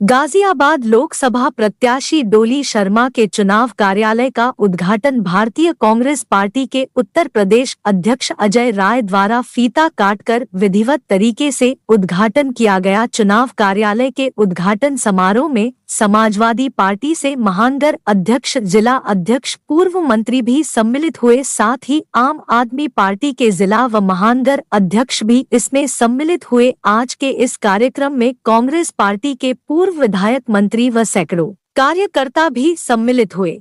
गाजियाबाद लोकसभा प्रत्याशी डोली शर्मा के चुनाव कार्यालय का उद्घाटन भारतीय कांग्रेस पार्टी के उत्तर प्रदेश अध्यक्ष अजय राय द्वारा फीता काटकर विधिवत तरीके से उद्घाटन किया गया। चुनाव कार्यालय के उद्घाटन समारोह में समाजवादी पार्टी से महानगर अध्यक्ष, जिला अध्यक्ष, पूर्व मंत्री भी सम्मिलित हुए। साथ ही आम आदमी पार्टी के जिला व महानगर अध्यक्ष भी इसमें सम्मिलित हुए। आज के इस कार्यक्रम में कांग्रेस पार्टी के पूर्व विधायक, मंत्री व सैकड़ों कार्यकर्ता भी सम्मिलित हुए।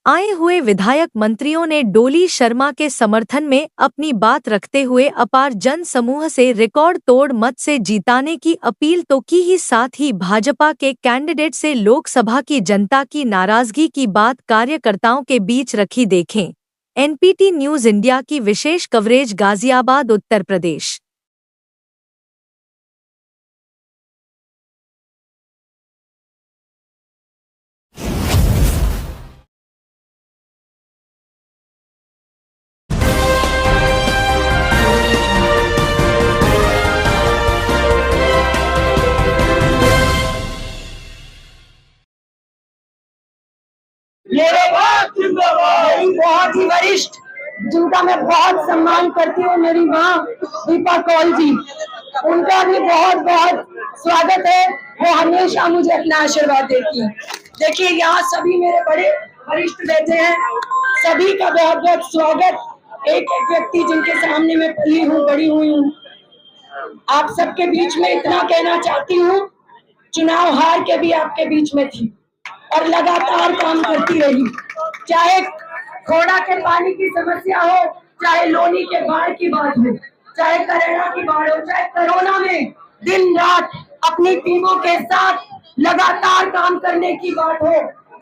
आए हुए विधायक मंत्रियों ने डोली शर्मा के समर्थन में अपनी बात रखते हुए अपार जन समूह से रिकॉर्ड तोड़ मत से जीताने की अपील तो की ही, साथ ही भाजपा के कैंडिडेट से लोकसभा की जनता की नाराजगी की बात कार्यकर्ताओं के बीच रखी। देखें एनपीटी न्यूज इंडिया की विशेष कवरेज गाजियाबाद, उत्तर प्रदेश। मेरी बहुत ही वरिष्ठ, जिनका मैं बहुत सम्मान करती हूँ, मेरी माँ दीपा कौल जी, उनका भी बहुत बहुत स्वागत है। वो हमेशा मुझे अपना आशीर्वाद देती है। देखिए, यहाँ सभी मेरे बड़े वरिष्ठ बैठे हैं, सभी का बहुत बहुत स्वागत। एक एक व्यक्ति जिनके सामने मैं पली हूँ, बड़ी हुई हूँ। आप सबके बीच में इतना कहना चाहती हूँ, चुनाव हार के भी आपके बीच में थी और लगातार काम करती रही। चाहे खोड़ा के पानी की समस्या हो, चाहे लोनी के बाढ़ की बात हो, चाहे करेला की बाढ़ हो, चाहे कोरोना में दिन रात अपनी टीमों के साथ लगातार काम करने की बात हो।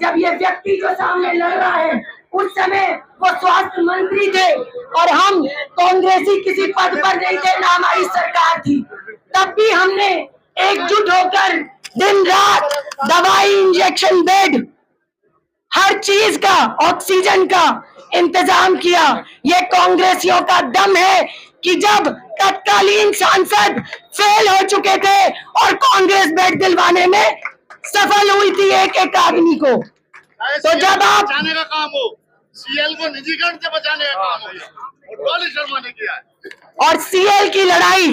जब ये व्यक्ति जो सामने लड़ रहा है, उस समय वो स्वास्थ्य मंत्री थे और हम कांग्रेसी किसी पद पर नहीं थे, ना हमारी सरकार थी। तब भी हमने एकजुट होकर दिन रात दवाई, इंजेक्शन, बेड, हर चीज का, ऑक्सीजन का इंतजाम किया। ये कांग्रेसियों का दम है कि जब तत्कालीन सांसद फेल हो चुके थे और कांग्रेस बेड दिलवाने में सफल हुई थी एक एक आदमी को, तो जब आप बचाने का काम हो, सीएल को निजीकरण से बचाने का काम हो, डोली शर्मा ने किया है। और सीएल की लड़ाई,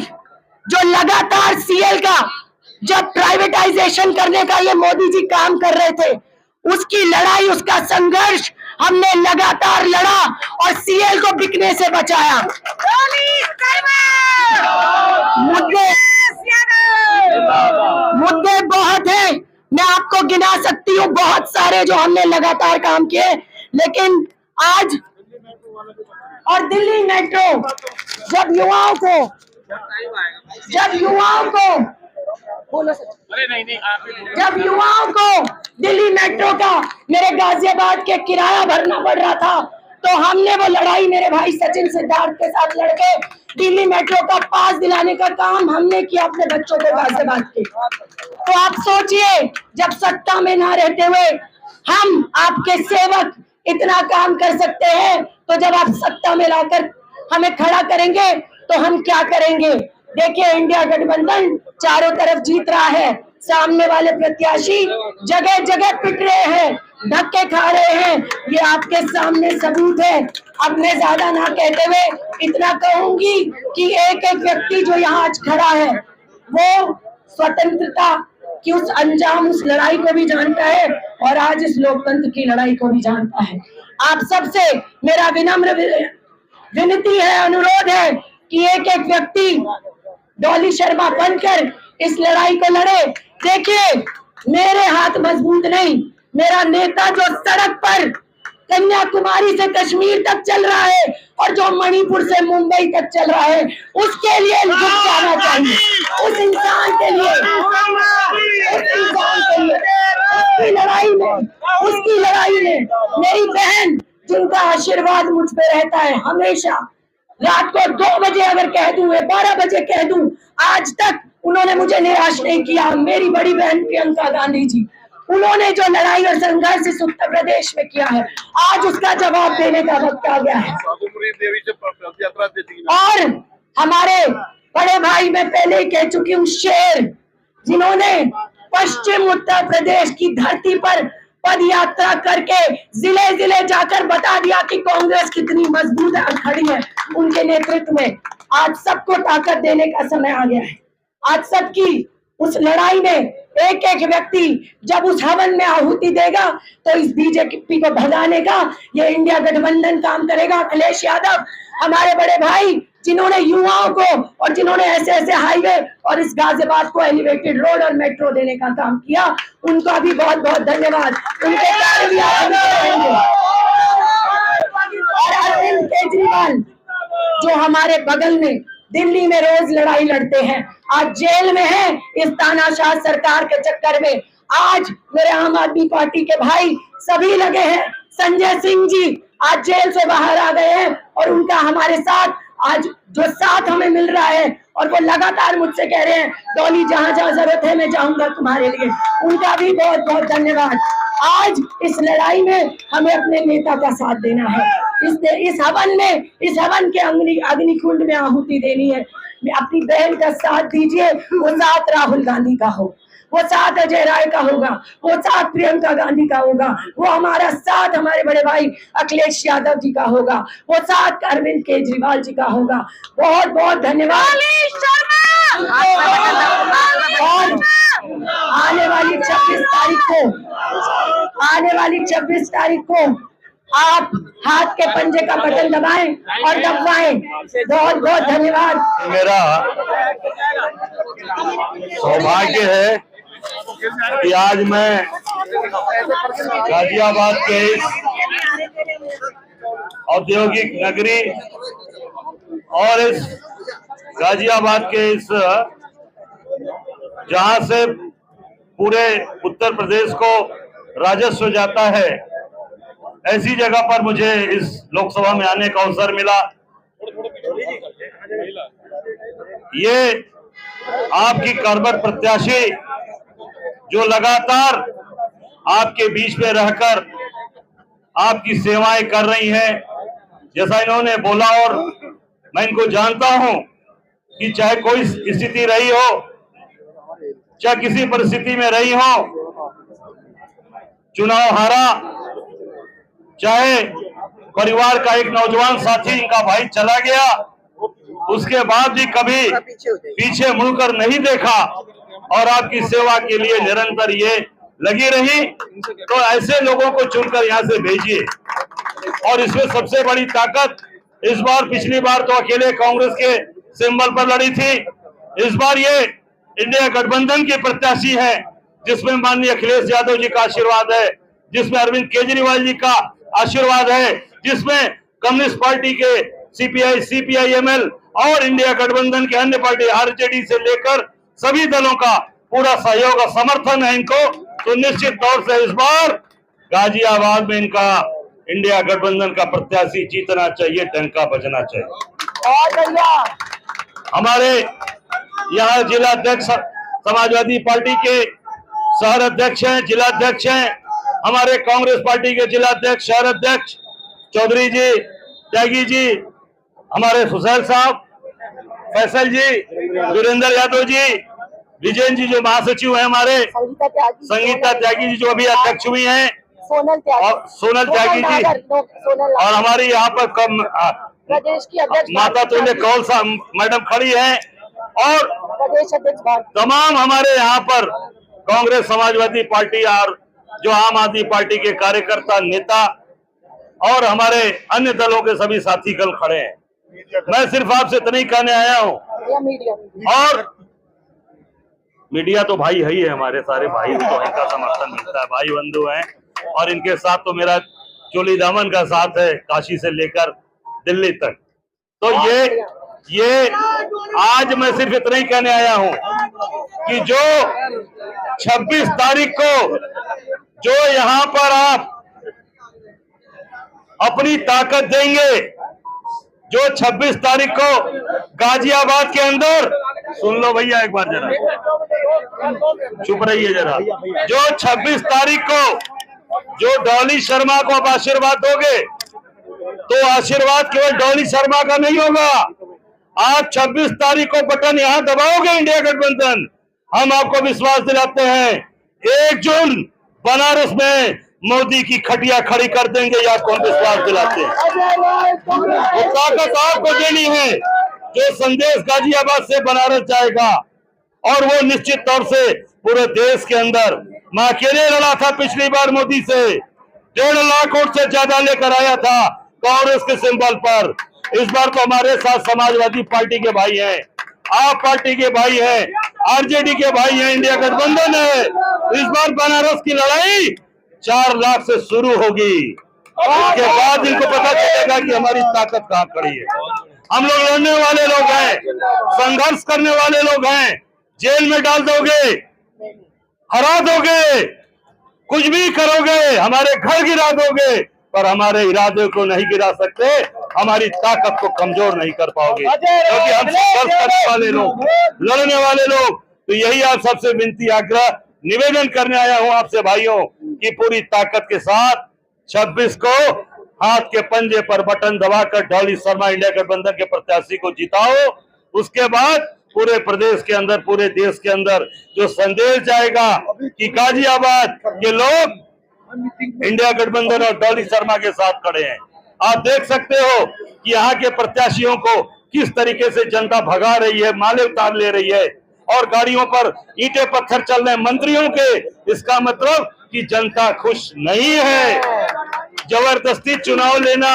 जो लगातार सीएल का जब प्राइवेटाइजेशन करने का ये मोदी जी काम कर रहे थे, उसकी लड़ाई, उसका संघर्ष हमने लगातार लड़ा और सीएल को बिकने से बचाया। मुद्दे बहुत हैं, मैं आपको गिना सकती हूँ बहुत सारे जो हमने लगातार काम किए, लेकिन आज और दिल्ली मेट्रो, जब युवाओं को दिल्ली मेट्रो का मेरे गाजियाबाद के किराया भरना पड़ रहा था, तो हमने वो लड़ाई मेरे भाई सचिन सिद्धार्थ के साथ लड़के दिल्ली मेट्रो का पास दिलाने का काम हमने किया अपने बच्चों को गाजियाबाद के। तो आप सोचिए, जब सत्ता में ना रहते हुए हम आपके सेवक इतना काम कर सकते हैं, तो जब आप सत्ता में लाकर हमें खड़ा करेंगे तो हम क्या करेंगे। देखिए, इंडिया गठबंधन चारों तरफ जीत रहा है, सामने वाले प्रत्याशी जगह जगह पिट रहे हैं, धक्के खा रहे हैं, ये आपके सामने सबूत है। अब मैं ज्यादा ना कहते हुए इतना कहूंगी कि एक एक व्यक्ति जो यहाँ आज खड़ा है, वो स्वतंत्रता कि उस अंजाम, उस लड़ाई को भी जानता है और आज इस लोकतंत्र की लड़ाई को भी जानता है। आप सबसे मेरा विनम्र विनती है, अनुरोध है कि एक एक व्यक्ति डोली शर्मा बनकर इस लड़ाई को लड़े। देखिए, मेरे हाथ मजबूत नहीं, मेरा नेता जो सड़क पर कन्याकुमारी से कश्मीर तक चल रहा है और जो मणिपुर से मुंबई तक चल रहा है, उसके लिए झुक जाना चाहिए। उस इंसान के लिए उसकी लड़ाई में मेरी बहन, जिनका आशीर्वाद मुझ पे रहता है हमेशा, रात को 2 बजे अगर कह दूं, 12 बजे कह दूं, आज तक उन्होंने मुझे निराश नहीं किया। मेरी बड़ी बहन प्रियंका गांधी जी, उन्होंने जो लड़ाई और संघर्ष इस उत्तर प्रदेश में किया है, आज उसका जवाब देने का वक्त आ गया है। और हमारे बड़े भाई, मैं पहले ही कह चुकी हूँ, शेर, जिन्होंने पश्चिम उत्तर प्रदेश की धरती पर पद यात्रा करके जिले जिले जाकर बता दिया कि कांग्रेस कितनी मजबूत और खड़ी है उनके नेतृत्व में। आज सबको ताकत देने का समय आ गया है। आज सबकी उस लड़ाई में एक एक व्यक्ति जब उस हवन में आहुति देगा तो इस बीजेपी को भगाने का ये इंडिया गठबंधन काम करेगा। अखिलेश यादव हमारे बड़े भाई जिन्होंने युवाओं को और जिन्होंने ऐसे ऐसे हाईवे और इस गाजियाबाद को एलिवेटेड रोड और मेट्रो देने का काम किया, उनका भी बहुत बहुत धन्यवाद। उनके कार्य भी आप रहेंगे। और अरविंद केजरीवाल जो हमारे बगल में दिल्ली में रोज लड़ाई लड़ते हैं, आज जेल में हैं इस तानाशाह सरकार के चक्कर में। आज मेरे आम आदमी पार्टी के भाई सभी लगे हैं। संजय सिंह जी आज जेल से बाहर आ गए हैं और उनका हमारे साथ आज जो साथ हमें मिल रहा है और वो लगातार मुझसे कह रहे हैं डॉली जहां जहां जरूरत है मैं जाऊंगा तुम्हारे लिए, उनका भी बहुत बहुत धन्यवाद। आज इस लड़ाई में हमें अपने नेता का साथ देना है। इस हवन के अग्निकुंड में आहुति देनी है। अपनी बहन का साथ दीजिए। वो साथ राहुल गांधी का हो, वो साथ अजय राय का होगा, वो साथ प्रियंका गांधी का होगा, वो हमारा साथ हमारे बड़े भाई अखिलेश यादव जी का होगा, वो साथ अरविंद केजरीवाल जी का होगा। बहुत बहुत धन्यवाद। और आने वाली 26 तारीख को आप हाथ के पंजे का बटन दबाएं और दबाएं। बहुत बहुत धन्यवाद। मेरा सौभाग्य है कि आज मैं गाजियाबाद के इस औद्योगिक नगरी और इस गाजियाबाद के इस जहां से पूरे उत्तर प्रदेश को राजस्व जाता है, ऐसी जगह पर मुझे इस लोकसभा में आने का अवसर मिला। ये आपकी कर्मठ प्रत्याशी जो लगातार आपके बीच में रहकर आपकी सेवाएं कर रही हैं, जैसा इन्होंने बोला और मैं इनको जानता हूं कि चाहे कोई स्थिति रही हो, चाहे किसी परिस्थिति में रही हो, चुनाव हारा, चाहे परिवार का एक नौजवान साथी इनका भाई चला गया, उसके बाद भी कभी पीछे मुड़कर नहीं देखा और आपकी सेवा के लिए निरंतर ये लगी रही। तो ऐसे लोगों को चुनकर यहां से भेजिए। और इसमें सबसे बड़ी ताकत इस बार, पिछली बार तो अकेले कांग्रेस के सिंबल पर लड़ी थी, इस बार ये इंडिया गठबंधन के प्रत्याशी है, जिसमें माननीय अखिलेश यादव जी का आशीर्वाद है, जिसमें अरविंद केजरीवाल जी का आशीर्वाद है, जिसमें कम्युनिस्ट पार्टी के सीपीआई, सीपीआईएमएल और इंडिया गठबंधन के अन्य पार्टी आरजेडी से लेकर सभी दलों का पूरा सहयोग और समर्थन है इनको। तो निश्चित तौर से इस बार गाजियाबाद में इनका इंडिया गठबंधन का प्रत्याशी जीतना चाहिए, डंका बजना चाहिए। हमारे यहाँ जिला अध्यक्ष समाजवादी पार्टी के शहर अध्यक्ष हैं, जिला अध्यक्ष हैं, हमारे कांग्रेस पार्टी के जिला अध्यक्ष, शहर अध्यक्ष चौधरी जी, त्यागी जी, हमारे सुशैल साहब, फैसल जी, वीरेंद्र यादव जी, विजयन जी जो महासचिव हैं हमारे, संगीता त्यागी जी जो अभी अध्यक्ष हुई हैं, और सोनल त्यागी जी, और हमारी यहाँ पर प्रदेश की अध्यक्ष माता तुल्य कौल साहब मैडम खड़ी हैं, और प्रदेश अध्यक्ष तमाम हमारे यहाँ पर कांग्रेस, समाजवादी पार्टी और जो आम आदमी पार्टी के कार्यकर्ता, नेता और हमारे अन्य दलों के सभी साथी कल खड़े हैं। मैं सिर्फ आपसे इतना ही कहने आया हूँ, और मीडिया तो भाई है ही है, हमारे सारे भाई तो इनका समर्थन मिलता है, भाई बंधु हैं, और इनके साथ तो मेरा चोली दामन का साथ है, काशी से लेकर दिल्ली तक। तो ये आज मैं सिर्फ इतना ही कहने आया हूं कि जो 26 तारीख को जो यहां पर आप अपनी ताकत देंगे, जो 26 तारीख को गाजियाबाद के अंदर, सुन लो भैया एक बार जरा, चुप रहिए जरा, जो 26 तारीख को जो डॉली शर्मा को आप आशीर्वाद दोगे, तो आशीर्वाद केवल डॉली शर्मा का नहीं होगा। आप 26 तारीख को बटन यहां दबाओगे इंडिया गठबंधन, हम आपको विश्वास दिलाते हैं 1 जून बनारस में मोदी की खटिया खड़ी कर देंगे, या आपको हम विश्वास दिलाते हैं। वो ताकत आपको देनी है जो संदेश गाजियाबाद से बनारस जाएगा, और वो निश्चित तौर से पूरे देश के अंदर। मैं अकेले लड़ा था पिछली बार मोदी से, 1.5 लाख वोट से ज्यादा लेकर आया था कांग्रेस के सिंबल पर। इस बार तो हमारे साथ समाजवादी पार्टी के भाई हैं, आप पार्टी के भाई हैं, आरजेडी के भाई हैं, इंडिया गठबंधन है। इस बार बनारस की लड़ाई 4 लाख से शुरू होगी, उसके बाद इनको पता चलेगा कि हमारी ताकत कहाँ खड़ी है। हम लोग लड़ने वाले लोग हैं, संघर्ष करने वाले लोग हैं। जेल में डाल दोगे, हरा दोगे, कुछ भी करोगे, हमारे घर गिरा दोगे, पर हमारे इरादे को नहीं गिरा सकते, हमारी ताकत को कमजोर नहीं कर पाओगे, क्योंकि हम संघर्ष करने वाले लोग, लड़ने वाले लोग। तो यही आप सबसे विनती, आग्रह, निवेदन करने आया हूं आपसे भाइयों कि पूरी ताकत के साथ 26 को हाथ के पंजे पर बटन दबाकर डॉली शर्मा इंडिया गठबंधन के प्रत्याशी को जिताओ। उसके बाद पूरे प्रदेश के अंदर, पूरे देश के अंदर जो संदेश जाएगा कि गाजियाबाद के लोग इंडिया गठबंधन और डॉली शर्मा के साथ खड़े हैं। आप देख सकते हो कि यहाँ के प्रत्याशियों को किस तरीके से जनता भगा रही है, माले उतार ले रही है, और गाड़ियों पर ईंटे पत्थर चल रहे हैं मंत्रियों के। इसका मतलब कि जनता खुश नहीं है। जबरदस्ती चुनाव लेना,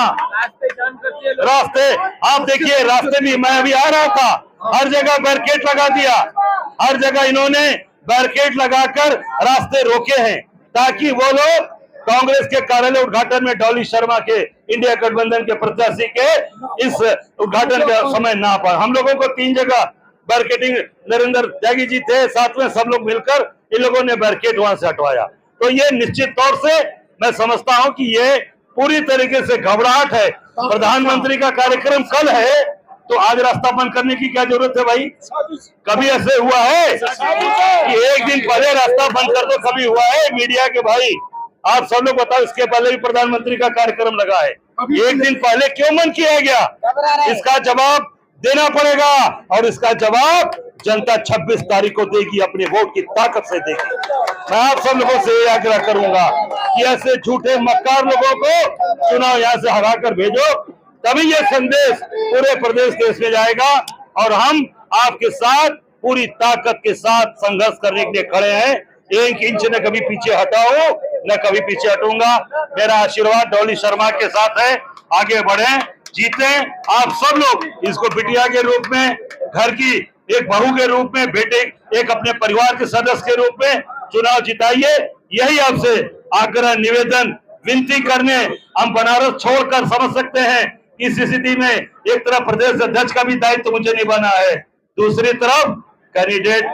रास्ते आप देखिए, रास्ते भी मैं अभी आ रहा था, हर जगह बैरिकेड लगा दिया, हर जगह इन्होंने बैरिकेड लगाकर रास्ते रोके हैं ताकि वो लोग कांग्रेस के कार्यालय उद्घाटन में डॉली शर्मा के इंडिया गठबंधन के प्रत्याशी के इस उद्घाटन के समय ना पाए। हम लोगों को 3 जगह बैरिकेडिंग, नरेंद्र त्यागी जी थे साथ में, सब लोग मिलकर इन लोगों ने बैरिकेड वहां से हटवाया। तो ये निश्चित तौर से मैं समझता हूं कि ये पूरी तरीके से घबराहट है। प्रधानमंत्री का कार्यक्रम कल है, तो आज रास्ता बंद करने की क्या जरूरत है भाई? कभी ऐसे हुआ है कि एक दिन पहले रास्ता बंद कर दो? कभी हुआ है? मीडिया के भाई आप सब लोग बताओ, इसके पहले भी प्रधानमंत्री का कार्यक्रम लगा है, एक दिन पहले क्यों बंद किया गया? इसका जवाब देना पड़ेगा, और इसका जवाब जनता 26 तारीख को देगी, अपने वोट की ताकत से देगी। मैं आप सब लोगों से ये आग्रह करूंगा कि ऐसे झूठे मक्कार लोगों को चुनाव यहाँ से हरा कर भेजो, तभी ये संदेश पूरे प्रदेश देश में जाएगा, और हम आपके साथ पूरी ताकत के साथ संघर्ष करने के लिए खड़े हैं। 1 इंच न कभी पीछे हटा हूं, न कभी पीछे हटूंगा। मेरा आशीर्वाद डॉली शर्मा के साथ है, आगे बढ़े, जीते। आप सब लोग इसको बिटिया के रूप में, घर की एक बहू के रूप में, बेटे एक अपने परिवार के सदस्य के रूप में चुनाव जिताइए। यही आपसे आग्रह, निवेदन, विनती करने हम बनारस छोड़कर समझ सकते हैं। इस स्थिति में एक तरफ प्रदेश अध्यक्ष का भी दायित्व मुझे निभाना है, दूसरी तरफ कैंडिडेट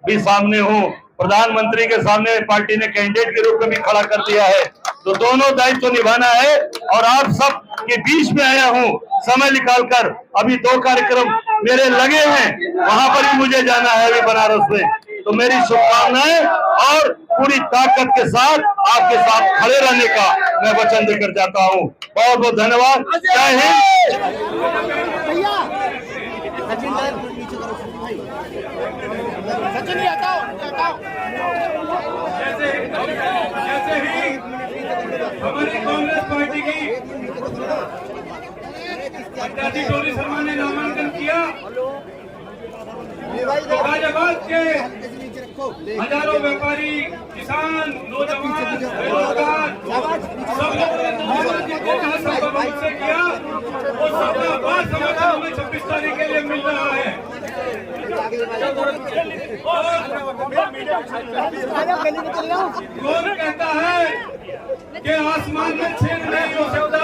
भी सामने हूं, प्रधानमंत्री के सामने पार्टी ने कैंडिडेट के रूप में भी खड़ा कर दिया है, तो दोनों दायित्व निभाना है। और आप सब के बीच में आया हूं समय निकालकर। अभी 2 कार्यक्रम मेरे लगे हैं, वहां पर भी मुझे जाना है अभी बनारस में। तो मेरी शुभकामनाएं, और पूरी ताकत के साथ आपके साथ खड़े रहने का मैं वचन देकर जाता हूं। बहुत बहुत धन्यवाद। जय हिंद। हमारी कांग्रेस पार्टी की प्रत्याशी डॉली शर्मा ने नामांकन किया, गाजियाबाद के हजारों व्यापारी, किसान, नौजवान, बेरोजगार सब लोगों ने से किया, और सबका बाद समाचार हमें 26 तारीख के लिए मिल रहा है। कौन कहता है कि आसमान में छेद नहीं हो सकता,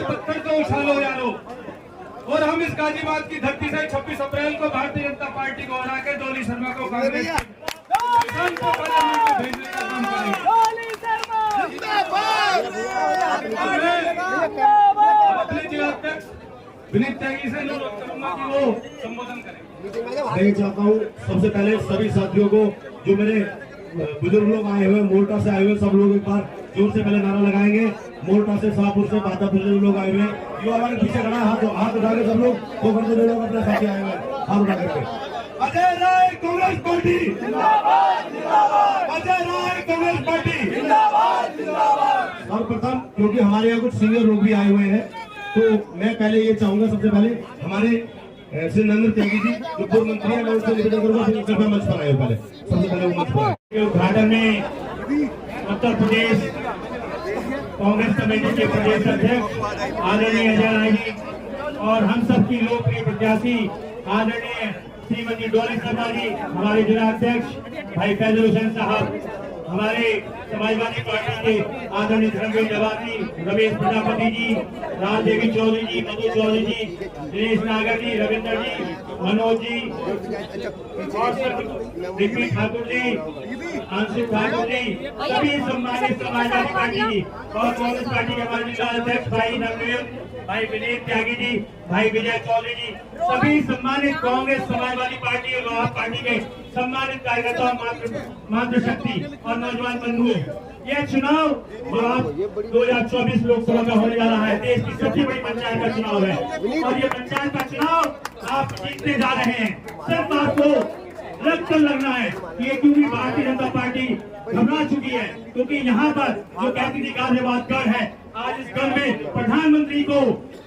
पत्थर को उछालो लो यारो। और हम इस गाजियाबाद की धरती से 26 अप्रैल को भारतीय जनता पार्टी को हरा के डॉली शर्मा को कांग्रेस को पार्लियामेंट में भेजने का काम करेंगे। अपने जिलाध्यक्ष विनीत त्यागी से करूंगा कि वो संबोधन करें। मैं चाहता हूँ सबसे पहले सभी साथियों को, जो मेरे बुजुर्ग लोग आए हुए, मोर्टा से आए हुए, सब लोग एक बार जोर से पहले नारा लगाएंगे। मोर्टा से, शाहपुर से, बादापुर से लोग आए हुए, जो हमारे पीछे खड़ा है, हाथ उठा के सब लोग, वो करते लोग अपने साथी आए हुए, हाथ उठा करके। Ajay Rai Congress party Ajay Rai Congress party. सर्वप्रथम क्योंकि हमारे यहाँ कुछ सीनियर लोग भी आए हुए हैं, तो मैं पहले ये चाहूंगा, सबसे पहले हमारे श्री नरेंद्र त्यागी जी जो पूर्व मंत्री है, मैं उनसे निवेदन करूंगा कि कृपया मंच पर आए। पहले सबसे पहले वो मंच पर आए। उद्घाटन में उत्तर प्रदेश कांग्रेस कमेटी के प्रदेश अध्यक्ष आदरणीय अजय राय जी और हम सब की लोकप्रिय प्रत्याशी आदरणीय श्रीमती डोली शर्मा जी, हमारे जिला अध्यक्ष भाई फैजल हुसैन साहब, हमारे समाजवादी पार्टी के आदरणीय धर्मवीर जवादी, रमेश प्रजापति जी, राज देवी चौधरी जी, मधु चौधरी जी, दिनेश नागर जी, रविंद्र जी, मनोज जी और रिपी ठाकुर जी, आंशिक ठाकुर जी, सभी सम्मानित समाजवादी पार्टी जी और कांग्रेस पार्टी के हमारे जिला अध्यक्ष भाई नवनीत, भाई विनीत त्यागी जी, भाई विजय चौधरी जी, सभी सम्मानित कांग्रेस समाजवादी पार्टी और लोहा पार्टी के सम्मानित कार्यकर्ताओं, मातृशक्ति और नौजवान बंधुओं, यह चुनाव जो आप 2024 लोकसभा का होने जा रहा है, देश की सबसे बड़ी पंचायत का चुनाव है और ये पंचायत का चुनाव आप जीतने जा रहे हैं। सिर्फ आपको लग कर लगना है कि ये क्योंकि भारतीय जनता पार्टी घबरा चुकी है, क्योंकि यहाँ पर जो कहती थी गाजियाबाद गढ़ है, आज इस गढ़ में प्रधानमंत्री को,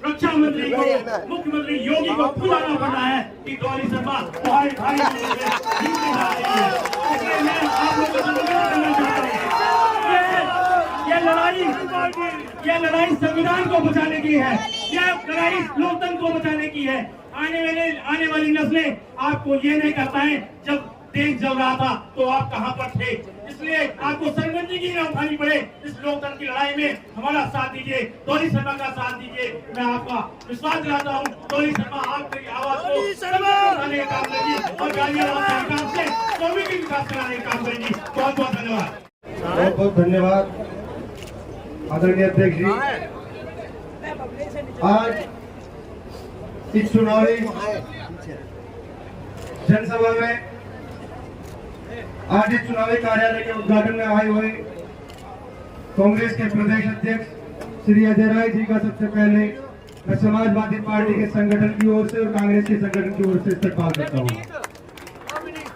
रक्षा मंत्री को, मुख्यमंत्री योगी को खुद आना पड़ रहा है कि डॉली शर्मा तुम्हारे भाई जीतने जा रही है। इसलिए मैं आप लोगों को निवेदन करना चाहता हूँ, ये लड़ाई संविधान को बचाने की है, यह लड़ाई लोकतंत्र को बचाने की है। आने वाली नस्लें आपको ये नहीं कर पाए जब देश जल रहा था तो आप कहां पर थे, इसलिए आपको शर्मिंदगी न उठानी पड़े। इस लोकतंत्र की लड़ाई में हमारा साथ दीजिए, डोली शर्मा का साथ दीजिए। मैं आपका विश्वास दिलाता हूं, डोली शर्मा आपकी आवाज को उठाने का काम करेगी और गाजियाबाद के विकास से कौमी की विकास कराने का काम करेगी। बहुत बहुत धन्यवाद। बहुत बहुत धन्यवाद आदरणीय अध्यक्ष जी। आज इस चुनावी जनसभा में, आज इस चुनावी कार्यालय के उद्घाटन में आए हुए कांग्रेस के प्रदेश अध्यक्ष श्री अजय राय जी का सबसे पहले मैं समाजवादी पार्टी के संगठन की ओर से और कांग्रेस के संगठन की ओर से इस्तेमाल करता हूं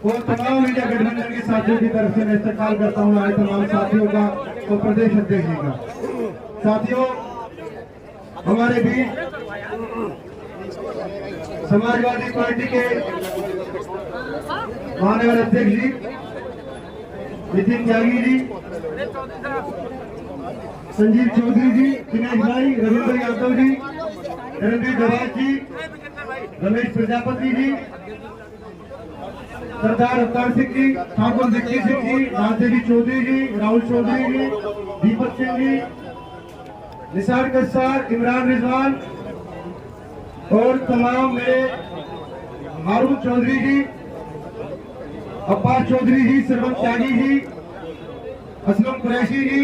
और तमाम इंडिया गठबंधन के साथियों की तरफ से मैं इस्तेमाल करता हूं आए तमाम साथियों का और प्रदेश अध्यक्ष जी का। साथियों, हमारे बीच समाजवादी पार्टी के माननीय अध्यक्ष जी नितिन त्यागी जी, संजीव चौधरी जी, दिनेश भाई, रविंद्र यादव जी, रणवीर जवाद जी, रमेश प्रजापति जी, सरदार अवतार सिंह जी, ठाकुर विक्की सिंह जी, राजदेवी चौधरी जी, राहुल चौधरी जी, दीपक सिंह जी, निसार कस्सार, इमरान रिजवान और तमाम मेरे हारून चौधरी जी, अब्बास चौधरी जी, सरवन त्यागी जी, असलम कुरैशी जी,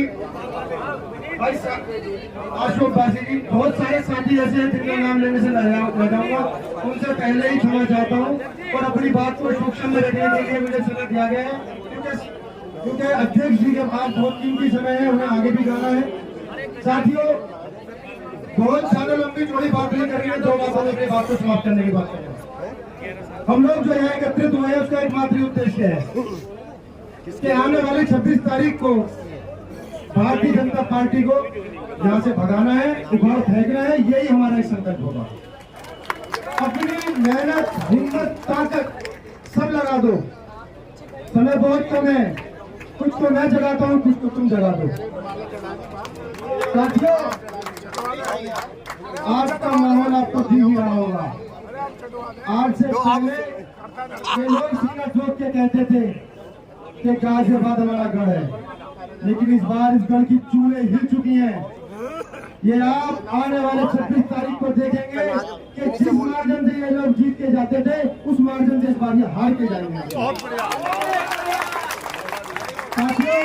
अशोक बासी जी, बहुत सारे साथी ऐसे हैं जिनका नाम लेने से लगाऊंगा, उनसे पहले ही क्षमा चाहता हूं और अपनी बात को सूक्ष्म में रखने के लिए मुझे समय दिया गया है, क्योंकि अध्यक्ष जी के पास बहुत कीमती समय है, उन्हें आगे भी जाना है। साथियों, बहुत ज्यादा लंबी चौड़ी बात नहीं करेंगे, दो बातों में अपनी बात को समाप्त करने की बात करेंगे। हम लोग जो यहाँ एकत्रित हुए हैं उसका एकमात्र उद्देश्य है कि आने वाली 26 तारीख को भारतीय जनता पार्टी को यहाँ से भगाना है, उखाड़ फेंकना है, यही हमारा संकल्प होगा। अपनी मेहनत, हिम्मत, ताकत सब लगा दो, समय बहुत कम है, कुछ तो मैं जगाता हूँ, कुछ तो तुम जगा दो। साथियों, आज का माहौल आपको दिख ही रहा होगा। आज से पहले ये लोग सीना ठोक के कहते थे कि गाजियाबाद हमारा गढ़ है, लेकिन इस बार इस गढ़ की चूल्हे हिल चुकी हैं। ये आप आने वाले 26 तारीख को देखेंगे कि जिस मार्जिन से ये लोग जीत के जाते थे उस मार्जिन से इस बार ये हार के जाएंगे। साथियों,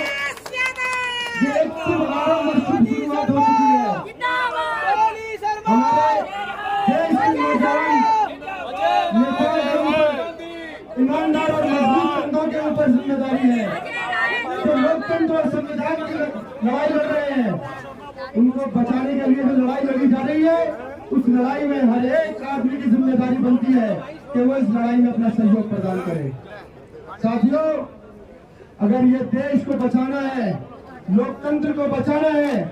ये एक शुरुआत हो चुकी है। हमारे देश के नौजवान ईमानदार और मजबूत कंधों के ऊपर जिम्मेदारी है, जो लोकतंत्र और संविधान की लड़ाई लड़ रहे हैं, उनको बचाने के लिए जो लड़ाई लड़ी जा रही है, उस लड़ाई में हर एक आदमी की जिम्मेदारी बनती है कि वो इस लड़ाई में अपना सहयोग प्रदान करे। साथियों, अगर ये देश को बचाना है, लोकतंत्र को बचाना है,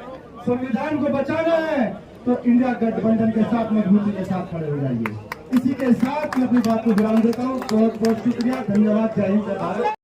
संविधान को बचाना है, तो इंडिया गठबंधन के साथ मजबूती के साथ खड़े हो जाइए। इसी के साथ मैं अपनी बात को विराम देता हूँ। बहुत बहुत शुक्रिया, धन्यवाद, जय हिंद, जय भारत।